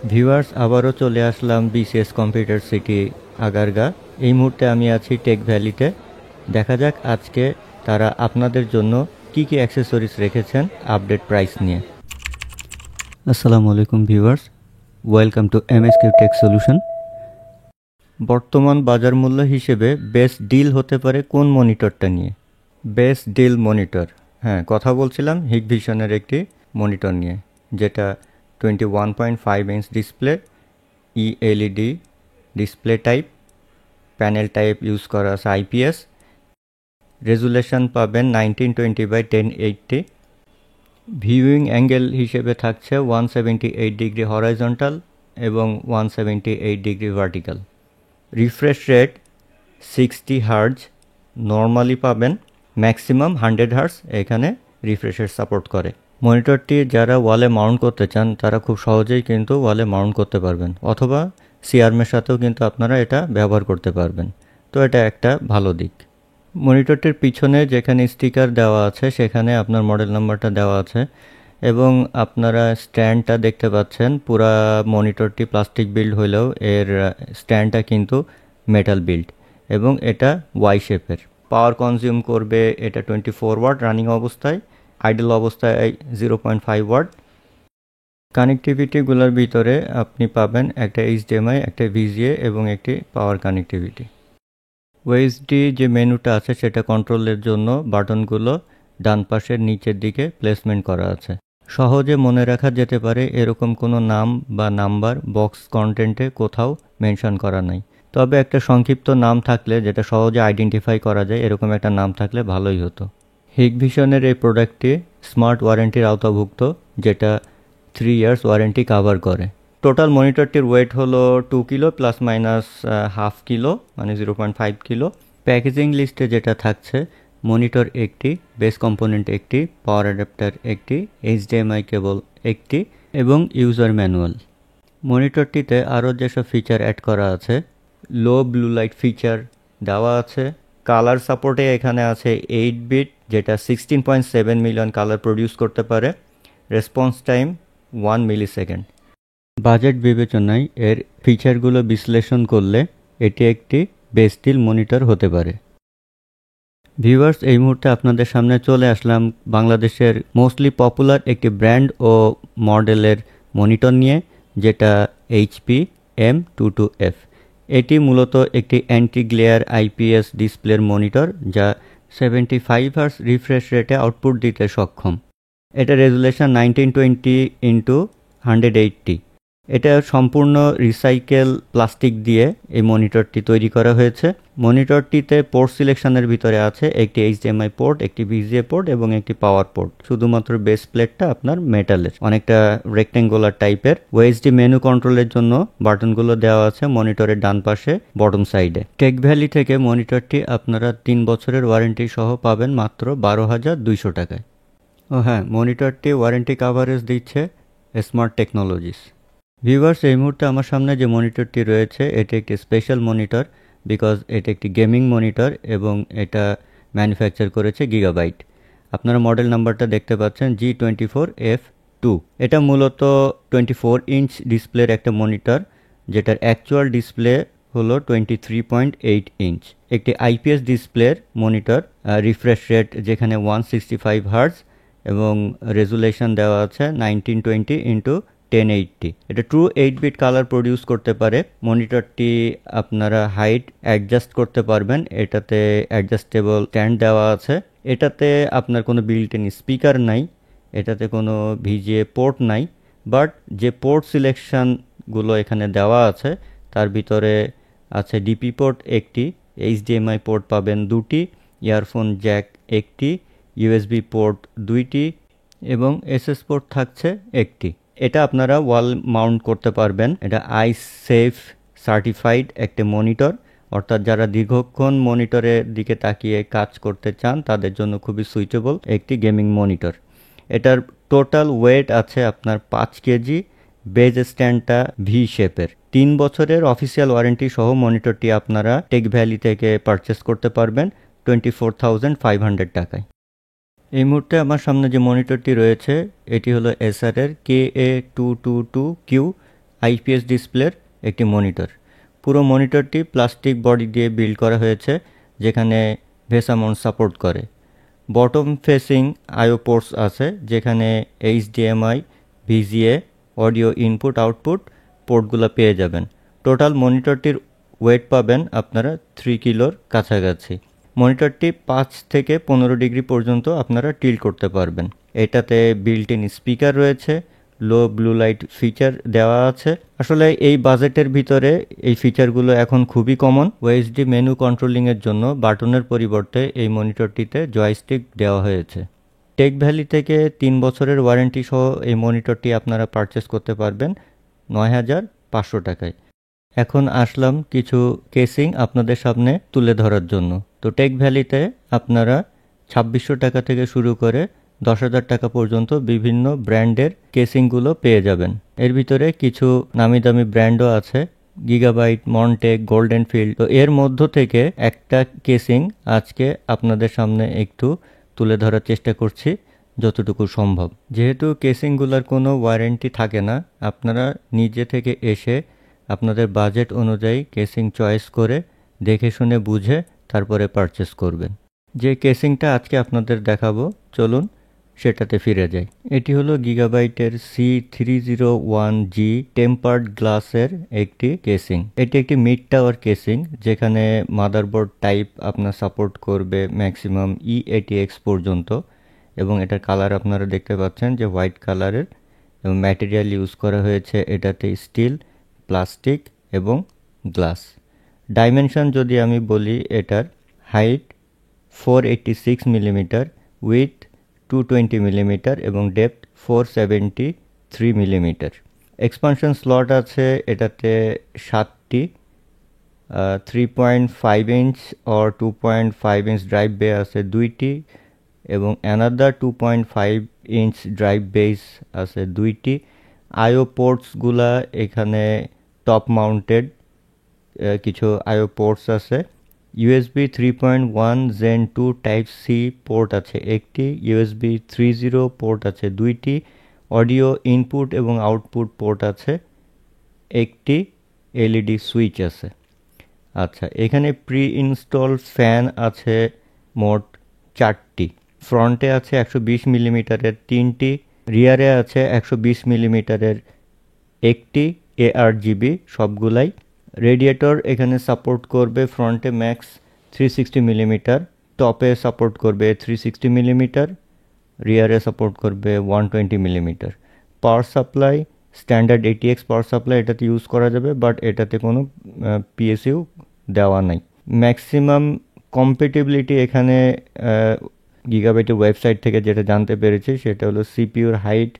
Viewers, আবারও চলে আসলাম BCS computer city Agargaon. এই মুহূর্তে আমি আছি টেক ভ্যালিতে। দেখা যাক আজকে তারা আপনাদের জন্য কি কি অ্যাক্সেসরিজ রেখেছেন আপডেট প্রাইস নিয়ে। আসসালামু আলাইকুম viewers, welcome to MSQ tech solution. বর্তমান বাজার মূল্য হিসেবে বেস্ট ডিল হতে পারে কোন মনিটরটা নিয়ে? বেস্ট ডিল মনিটর, হ্যাঁ, কথা বলছিলাম হিগভিশনের একটি মনিটর নিয়ে, যেটা 21.5 inch display, ELED display type, panel type use করা আছে আইপিএস, রেজুলেশন পাবেন 1920x1080, ভিউইং অ্যাঙ্গেল হিসেবে থাকছে 178 ডিগ্রি হরাইজন্টাল এবং 178 degree vertical. Refresh rate 60 hertz normally পাবেন, ম্যাক্সিমাম 100 হার্জ এখানে রিফ্রেশের সাপোর্ট করে। মনিটরটি যারা ওয়ালে মাউন্ট করতে চান তারা খুব সহজেই কিন্তু ওয়ালে মাউন্ট করতে পারবেন, অথবা সিআরএমের সাথেও কিন্তু আপনারা এটা ব্যবহার করতে পারবেন। তো এটা একটা ভালো দিক। মনিটরটির পিছনে যেখানে স্টিকার দেওয়া আছে সেখানে আপনার মডেল নাম্বারটা দেওয়া আছে, এবং আপনারা স্ট্যান্ডটা দেখতে পাচ্ছেন। পুরা মনিটরটি প্লাস্টিক বিল্ড হলেও এর স্ট্যান্ডটা কিন্তু মেটাল বিল্ড, এবং এটা ওয়াই শেপের। পাওয়ার কনজিউম করবে এটা 24 ওয়াট রানিং অবস্থায়, আইডল অবস্থায় 0.5 ওয়াট। কানেক্টিভিটিগুলোর ভিতরে আপনি পাবেন একটা এইচডিএমআই, একটা ভিজিএ এবং একটি পাওয়ার কানেক্টিভিটি। ওএসডি যে মেনুটা আছে সেটা কন্ট্রোলের জন্য বাটনগুলো ডান পাশের নিচের দিকে প্লেসমেন্ট করা আছে। সহজে মনে রাখা যেতে পারে এরকম কোনো নাম বা নাম্বার বক্স কন্টেন্টে কোথাও মেনশন করা নাই, তবে একটা সংক্ষিপ্ত নাম থাকলে যেটা সহজে আইডেন্টিফাই করা যায়, এরকম একটা নাম থাকলে ভালোই হতো। হিগভিশনের এই প্রোডাক্টটি স্মার্ট ওয়ারেন্টির আওতাভুক্ত, যেটা 3 ইয়ার্স ওয়ারেন্টি কাভার করে। টোটাল মনিটরটির ওয়েট হলো 2 kilo plus minus half kilo, মানে 0.5 কিলো। প্যাকেজিং লিস্টে যেটা থাকছে, মনিটর একটি, বেস কম্পোনেন্ট একটি, পাওয়ার অ্যাডাপ্টার একটি, এইচডিএমআই কেবল একটি এবং ইউজার ম্যানুয়াল। মনিটরটিতে আরও যেসব ফিচার অ্যাড করা আছে, লো ব্লু লাইট ফিচার দেওয়া আছে। কালার সাপোর্টে এখানে আছে 8 বিট, যেটা 16.7 মিলিয়ন কালার প্রডিউস করতে পারে। Response time 1 millisecond. বাজেট বিবেচনায় এর ফিচারগুলো বিশ্লেষণ করলে এটি একটি বেস্ট ডিল মনিটর হতে পারে। ভিউয়ার্স, এই মুহূর্তে আপনাদের সামনে চলে আসলাম বাংলাদেশের মোস্টলি পপুলার একটি ব্র্যান্ড ও মডেলের মনিটর নিয়ে, যেটা এইচপি M22F। এটি মূলত একটি অ্যান্টি গ্লেয়ার আইপিএস ডিসপ্লের মনিটর, যা 75 হার্জ রিফ্রেশ রেটে আউটপুট দিতে সক্ষম। এটা রেজুলেশন 1920x180। এটা সম্পূর্ণ রিসাইকেল প্লাস্টিক দিয়ে এই মনিটরটি তৈরি করা হয়েছে। মনিটরটিতে পোর্ট সিলেকশনের ভিতরে আছে একটি এইচডিএমআই পোর্ট, একটি ভিজিএ পোর্ট এবং একটি পাওয়ার পোর্ট। শুধুমাত্র বেস প্লেটটা আপনার মেটালের, অনেকটা রেক্টেঙ্গুলার টাইপের। ওএসডি মেনু কন্ট্রোলের জন্য বাটনগুলো দেওয়া আছে মনিটরের ডান পাশে বটম সাইডে। টেক ভ্যালি থেকে মনিটরটি আপনারা 3 বছরের ওয়ারেন্টি সহ পাবেন মাত্র 12,200 টাকায়। ও হ্যাঁ, মনিটরটি ওয়ারেন্টি কাভারেজ দিচ্ছে স্মার্ট টেকনোলজিস। ভিউয়ার্স, এই মুহূর্তে আমার সামনে যে মনিটরটি রয়েছে এটি একটি স্পেশাল মনিটর, বিকজ এটি একটি গেমিং মনিটর এবং এটা ম্যানুফ্যাকচার করেছে গিগাবাইট। আপনারা মডেল নাম্বারটা দেখতে পাচ্ছেন G24F2। এটা মূলত 24 ইঞ্চ ডিসপ্লের একটা মনিটর, যেটার অ্যাকচুয়াল ডিসপ্লে হলো 23.8 ইঞ্চ। একটি আইপিএস ডিসপ্লের মনিটর, রিফ্রেশ রেট যেখানে 165 হার্জ এবং রেজুলেশন দেওয়া আছে 1920x1080। এটা ট্রু 8 বিট কালার প্রডিউস করতে পারে। মনিটরটি আপনারা হাইট অ্যাডজাস্ট করতে পারবেন, এটাতে অ্যাডজাস্টেবল স্ট্যান্ড দেওয়া আছে। এটাতে আপনার কোনো বিল্ট ইন স্পিকার নাই, এটাতে কোনো ভিজিএ পোর্ট নাই, বাট যে পোর্ট সিলেকশনগুলো এখানে দেওয়া আছে তার ভিতরে আছে ডিপি পোর্ট একটি, এইচডিএমআই পোর্ট পাবেন 2টি, ইয়ারফোন জ্যাক একটি, ইউএসবি পোর্ট 2টি এবং এসএস পোর্ট থাকছে একটি। এটা আপনারা ওয়াল মাউন্ট করতে পারবেন। এটা আইসেফ সার্টিফাইড একটা মনিটর, অর্থাৎ যারা দীর্ঘক্ষণ মনিটরের দিকে তাকিয়ে কাজ করতে চান তাদের জন্য খুবই সুইটেবল একটি গেমিং মনিটর। এটার টোটাল ওয়েট আছে আপনার 5 কেজি। বেজ স্ট্যান্ডটা ভি শেপের। 3 বছরের অফিসিয়াল ওয়ারেন্টি সহ মনিটরটি আপনারা টেক ভ্যালি থেকে পারচেস করতে পারবেন 24,500 টাকায়। এই মুহূর্তে আমার সামনে যে মনিটরটি রয়েছে এটি হলো এসারের KA222Q আইপিএস ডিসপ্লের একটি মনিটর। পুরো মনিটরটি প্লাস্টিক বডি দিয়ে বিল্ড করা হয়েছে, যেখানে ভেসা মাউন্ট সাপোর্ট করে। বটম ফেসিং আইও পোর্টস আছে, যেখানে HDMI, VGA, audio input output পোর্টগুলো পেয়ে যাবেন। টোটাল মনিটরটির ওয়েট পাবেন আপনারা 3 কিলোর কাছাকাছি। মনিটরটি 5 থেকে 15 ডিগ্রি পর্যন্ত আপনারা টিল্ট করতে পারবেন। এটাতে বিল্ট ইন স্পিকার রয়েছে, লো ব্লু লাইট ফিচার দেওয়া আছে। আসলে এই বাজেটের ভিতরে এই ফিচারগুলো এখন খুবই কমন। ওএসডি মেনু কন্ট্রোলিংয়ের জন্য বাটনের পরিবর্তে এই মনিটরটিতে জয়স্টিক দেওয়া হয়েছে। টেক ভ্যালি থেকে 3 বছরের ওয়ারেন্টি সহ এই মনিটরটি আপনারা পারচেস করতে পারবেন 9,500 টাকায়। এখন আসলাম কিছু কেসিং আপনাদের সামনে তুলে ধরার জন্য। তো টেক ভ্যালিতে আপনারা 2600 টাকা থেকে শুরু করে 10,000 টাকা পর্যন্ত বিভিন্ন ব্র্যান্ডের কেসিংগুলো পেয়ে যাবেন। এর ভিতরে কিছু নামি দামি ব্র্যান্ডও আছে, গিগাবাইট, মনটেক, গোল্ডেন ফিল্ড। তো এর মধ্য থেকে একটা কেসিং আজকে আপনাদের সামনে একটু তুলে ধরার চেষ্টা করছি যতটুকু সম্ভব। যেহেতু কেসিংগুলোর কোনো ওয়ারেন্টি থাকে না, আপনারা নিজে থেকে এসে আপনাদের বাজেট অনুযায়ী কেসিং চয়েস করে দেখে শুনে বুঝে তারপরে পারচেস করবেন। যে কেসিংটা আজকে আপনাদের দেখাবো, চলুন সেটাতে ফিরে যাই। এটি হলো গিগাবাইটের C301G টেম্পার্ড গ্লাসের একটি কেসিং। এটি একটি মিড টাওয়ার কেসিং, যেখানে মাদারবোর্ড টাইপ আপনার সাপোর্ট করবে ম্যাক্সিমাম E80X পর্যন্ত, এবং এটার কালার আপনারা দেখতে পাচ্ছেন যে হোয়াইট কালারের, এবং ম্যাটেরিয়াল ইউজ করা হয়েছে এটাতে স্টিল, প্লাস্টিক এবং গ্লাস। ডাইমেনশন যদি আমি বলি, এটার হাইট 486 মিলিমিটার, উইথ 220 মিলিমিটার এবং ডেপথ 473 মিলিমিটার। এক্সপানশন স্লট আছে এটাতে 7টি, 3.5 ইঞ্চ or 2.5 ইঞ্চ ড্রাইভ বে আছে 2টি, এবং অ্যানাদার 2.5 ইঞ্চ ড্রাইভ বেস আছে 2টি। আইও পোর্টসগুলা এখানে টপ মাউন্টেড কিছু আইও পোর্টস আছে। USB 3.1 gen 2 type C port আছে একটি, ইউএসবি 3.0 পোর্ট আছে 2টি, অডিও ইনপুট এবং আউটপুট পোর্ট আছে একটি, এলইডি সুইচ আছে। আচ্ছা, এখানে প্রি ইনস্টল ফ্যান আছে মোট 4টি। ফ্রন্টে আছে 120 মিলিমিটারের 3টি, রিয়ারে আছে 120 মিলিমিটারের একটি, ARGB সবগুলাই। রেডিয়েটর এখানে সাপোর্ট করবে ফ্রন্টে ম্যাক্স 360 মিলিমিটার, টপে সাপোর্ট করবে 360 মিলিমিটার, রিয়ারে সাপোর্ট করবে 120 millimetre. Power supply standard ATX power supply এটাতে ইউজ করা যাবে, বাট এটাতে কোনো PSU দেওয়া নাই। ম্যাক্সিমাম কম্প্যাটিবিলিটি এখানে গিগাবাইটের ওয়েবসাইট থেকে যেটা জানতে পেরেছি সেটা হলো সিপিইউর হাইট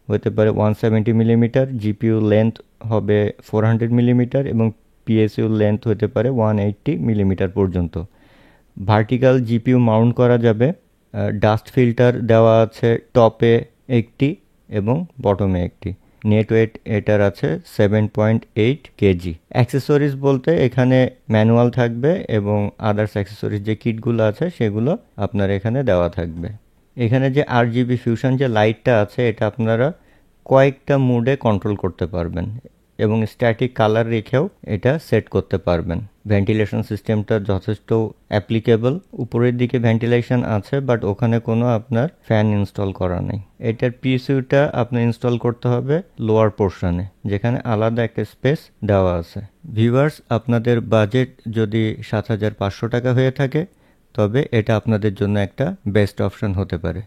হতে পারে 170 মিলিমিটার, জিপিইউ লেন্থ হবে 400 মিলিমিটার এবং পিএসইউ লেন্থ হতে পারে 180 মিলিমিটার পর্যন্ত। ভার্টিক্যাল জিপিইউ মাউন্ট করা যাবে। ডাস্ট ফিল্টার দেওয়া আছে টপে একটি এবং বটমে একটি। নেট ওয়েট এটার আছে 7.8 কেজি। অ্যাক্সেসরিজ বলতে এখানে ম্যানুয়াল থাকবে এবং আদার্স অ্যাক্সেসরিজ যে কিটগুলো আছে সেগুলো আপনার এখানে দেওয়া থাকবে। এখানে যে RGB ফিউশন যে লাইটটা আছে এটা আপনারা কয়েকটা মুডে কন্ট্রোল করতে পারবেন এবং স্ট্যাটিক কালার রেখেও এটা সেট করতে পারবেন। ভেন্টিলেশন সিস্টেমটা যথেষ্ট অ্যাপ্লিকেবল। উপরের দিকে ভেন্টিলেশন আছে, বাট ওখানে কোনো আপনার ফ্যান ইনস্টল করা নেই। এটার পিএসইউটা আপনার ইনস্টল করতে হবে লোয়ার পোর্শনে, যেখানে আলাদা একটা স্পেস দেওয়া আছে। ভিউয়ার্স, আপনাদের বাজেট যদি 7,500 টাকা হয়ে থাকে তবে এটা আপনাদের জন্য একটা বেস্ট অপশন হতে পারে।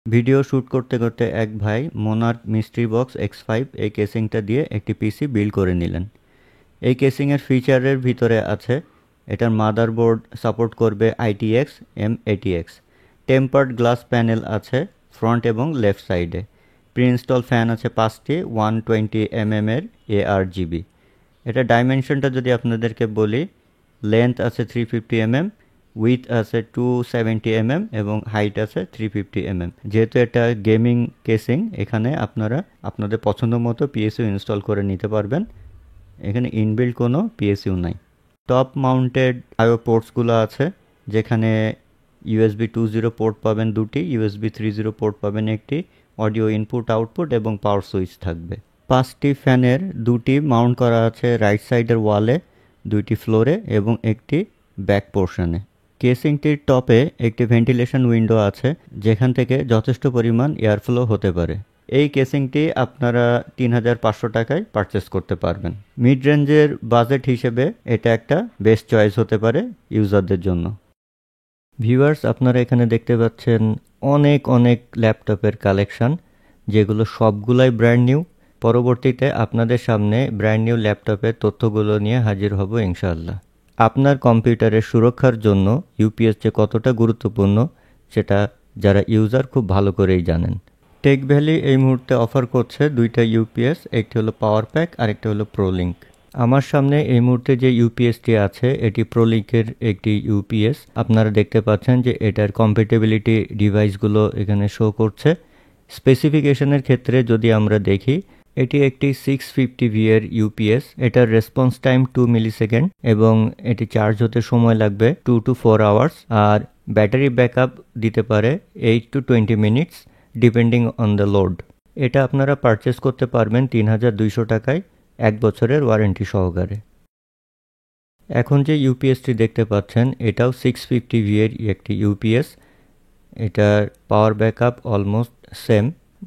ভিডিও শ্যুট করতে করতে এক ভাই মোনার্ক মিস্ট্রি বক্স X5 এই কেসিংটা দিয়ে একটি পিসি বিল্ড করে নিলেন। এই কেসিংয়ের ফিচারের ভিতরে আছে এটার মাদারবোর্ড সাপোর্ট করবে ITX M80X, tempered glass panel আছে ফ্রন্ট এবং লেফট সাইডে, প্রি ইনস্টল ফ্যান আছে 5টি 120 mm এর ARGB। এটা ডাইমেনশনটা যদি আপনাদেরকে বলি, লেন্থ আছে 350 mm, উইথ আছে 270 mm এবং হাইট আছে 350 mm। যেহেতু এটা গেমিং কেসিং, এখানে আপনারা আপনাদের পছন্দ মতো পিএসইউ ইনস্টল করে নিতে পারবেন। এখানে ইনবিল্ট কোনো পিএসইউ নাই। টপ মাউন্টেড আইও পোর্টসগুলো আছে, যেখানে USB 2.0 পোর্ট পাবেন 2টি, USB 3.0 পোর্ট পাবেন একটি, অডিও ইনপুট আউটপুট এবং পাওয়ার সুইচ থাকবে। 5টি ফ্যানের 2টি মাউন্ট করা আছে রাইট সাইডের ওয়ালে, 2টি ফ্লোরে এবং একটি ব্যাক পোর্শনে। কেসিংটির টপে একটি ভেন্টিলেশন উইন্ডো আছে যেখান থেকে যথেষ্ট পরিমাণ এয়ারফ্লো হতে পারে। এই কেসিংটি আপনারা 3,500 টাকায় পারচেস করতে পারবেন। মিড রেঞ্জের বাজেট হিসেবে এটা একটা বেস্ট চয়েস হতে পারে ইউজারদের জন্য। ভিউয়ার্স, আপনারা এখানে দেখতে পাচ্ছেন অনেক ল্যাপটপের কালেকশন, যেগুলো সবগুলাই ব্র্যান্ড নিউ। পরবর্তীতে আপনাদের সামনে ব্র্যান্ড নিউ ল্যাপটপের তথ্যগুলো নিয়ে হাজির হব ইনশাআল্লাহ। আপনার কম্পিউটারের সুরক্ষার জন্য ইউপিএস যে কতটা গুরুত্বপূর্ণ সেটা যারা ইউজার খুব ভালো করেই জানেন। টেক ভ্যালি এই মুহূর্তে অফার করছে 2টা ইউপিএস, একটি হলো পাওয়ার প্যাক আর একটি হলো প্রোলিঙ্ক। আমার সামনে এই মুহূর্তে যে ইউপিএসটি আছে এটি প্রোলিঙ্কের একটি ইউপিএস। আপনারা দেখতে পাচ্ছেন যে এটার কম্প্যাটিবিলিটি ডিভাইসগুলো এখানে শো করছে। স্পেসিফিকেশনের ক্ষেত্রে যদি আমরা দেখি, এটি একটি 650V এর ইউপিএস। এটার রেসপন্স টাইম 2 মিলিসেকেন্ড এবং এটি চার্জ হতে সময় লাগবে 2 to 4 আওয়ার্স, আর ব্যাটারি ব্যাকআপ দিতে পারে 8 to 20 minutes depending on the load. এটা আপনারা পারচেস করতে পারবেন 3,200 টাকায় 1 বছরের ওয়ারেন্টি সহকারে। এখন যে ইউপিএসটি দেখতে পাচ্ছেন এটাও 650V এর একটি ইউপিএস। এটার পাওয়ার ব্যাকআপ অলমোস্ট সেম।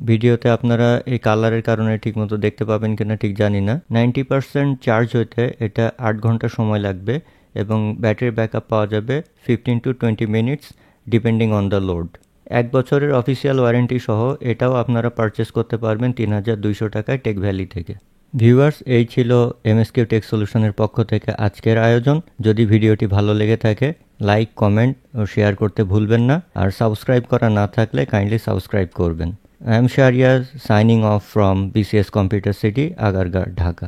ভিডিওতে আপনারা এই কালারের কারণে ঠিকমতো দেখতে পাবেন কিনা ঠিক জানি না। 90% চার্জ হইতে এটা 8 ঘন্টা সময় লাগবে এবং ব্যাটারি ব্যাকআপ পাওয়া যাবে 15 to 20 minutes depending on the load. 1 বছরের অফিসিয়াল ওয়ারেন্টি সহ এটাও আপনারা পারচেস করতে পারবেন 3,200 টাকায় টেক ভ্যালি থেকে। ভিউয়ার্স, এই ছিল এমএসকিউ টেক সলিউশনের পক্ষ থেকে আজকের আয়োজন। যদি ভিডিওটি ভালো লেগে থাকে লাইক, কমেন্ট ও শেয়ার করতে ভুলবেন না, আর সাবস্ক্রাইব করা না থাকলে কাইন্ডলি সাবস্ক্রাইব করবেন। I am Shahriar signing off from BCS Computer City, Agargarh, Dhaka.